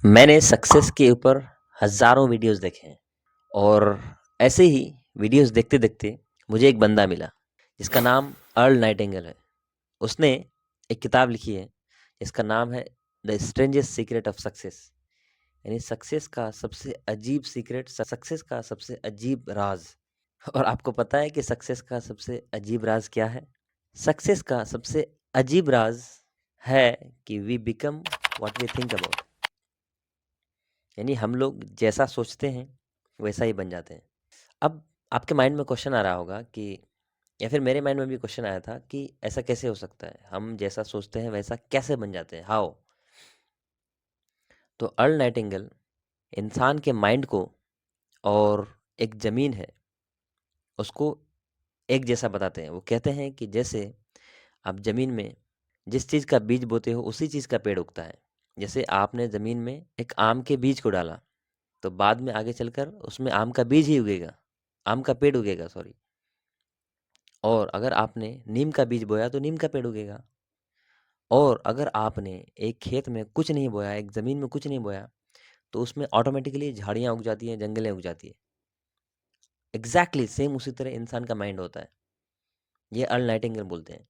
मैंने सक्सेस के ऊपर हज़ारों वीडियोज़ देखे हैं और ऐसे ही वीडियोज़ देखते-देखते मुझे एक बंदा मिला, जिसका नाम अर्ल नाइटिंगेल है। उसने एक किताब लिखी है, जिसका नाम है the strangest secret of success. यानी सक्सेस का सबसे अजीब सीक्रेट, सक्सेस का सबसे अजीब राज़। और आपको पता है कि सक्सेस का सबसे अजीब राज़ क्या है? सक्सेस का सबसे अजीब राज़ है कि we become what we think about. यानी हम लोग जैसा सोचते हैं, वैसा ही बन जाते हैं। अब आपके माइंड में क्वेश्चन आ रहा होगा कि या फिर मेरे माइंड में भी क्वेश्चन आया था कि ऐसा कैसे हो सकता है? हम जैसा सोचते हैं, वैसा कैसे बन जाते हैं? हाउ? तो अर्ल नाइटिंगेल इंसान के माइंड को और एक ज़मीन है, उसको एक जैसा बताते हैं। वो कहते हैं कि जैसे आप ज़मीन में जिस चीज़ का बीज बोते हो, उसी चीज़ का पेड़ उगता है। जैसे आपने ज़मीन में एक आम के बीज को डाला, तो बाद में आगे चलकर उसमें आम का बीज ही उगेगा, आम का पेड़ उगेगा, सॉरी। और अगर आपने नीम का बीज बोया तो नीम का पेड़ उगेगा। और अगर आपने एक खेत में कुछ नहीं बोया, एक ज़मीन में कुछ नहीं बोया, तो उसमें ऑटोमेटिकली झाड़ियाँ उग जाती हैं, जंगलें उग जाती हैं। एग्ज़ैक्टली सेम उसी तरह इंसान का माइंड होता है। ये अर्ल नाइटिंगेल बोलते हैं।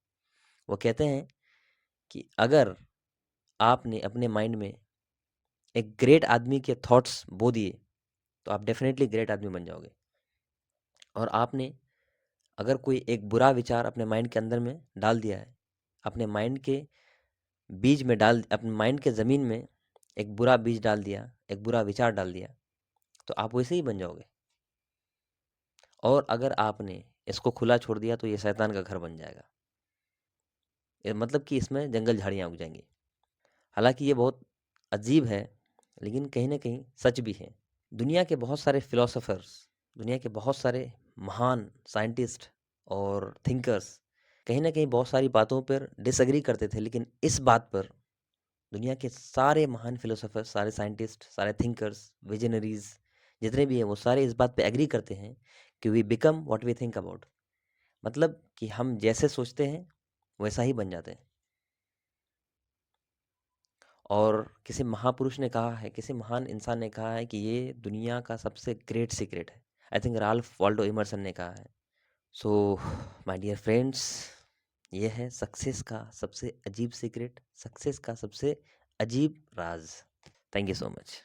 वो कहते हैं कि अगर आपने अपने माइंड में एक ग्रेट आदमी के थॉट्स बो दिए, तो आप डेफ़िनेटली ग्रेट आदमी बन जाओगे। और आपने अगर कोई एक बुरा विचार अपने माइंड के अंदर में डाल दिया है, अपने माइंड के बीज में डाल अपने माइंड के ज़मीन में एक बुरा बीज डाल दिया, एक बुरा विचार डाल दिया, तो आप वैसे ही बन जाओगे। और अगर आपने इसको खुला छोड़ दिया तो ये शैतान का घर बन जाएगा। ये मतलब कि इसमें जंगल झाड़ियाँ उग जाएँगी। हालाँकि ये बहुत अजीब है, लेकिन कहीं न कहीं सच भी है। दुनिया के बहुत सारे फिलोसोफर्स, दुनिया के बहुत सारे महान साइंटिस्ट और थिंकर्स कहीं न कहीं बहुत सारी बातों पर डिसएग्री करते थे, लेकिन इस बात पर दुनिया के सारे महान फिलोसोफर्स, सारे साइंटिस्ट, सारे थिंकर्स, विज़नरीज़ जितने भी हैं, वो सारे इस बात पे एग्री करते हैं कि we become what we think about. मतलब कि हम जैसे सोचते हैं, वैसा ही बन जाते हैं। और किसी महापुरुष ने कहा है, किसी महान इंसान ने कहा है कि ये दुनिया का सबसे ग्रेट सीक्रेट है। I think Ralph Waldo immersion ने कहा है। सो माय डियर फ्रेंड्स, ये है सक्सेस का सबसे अजीब सीक्रेट, सक्सेस का सबसे अजीब राज। Thank you so much.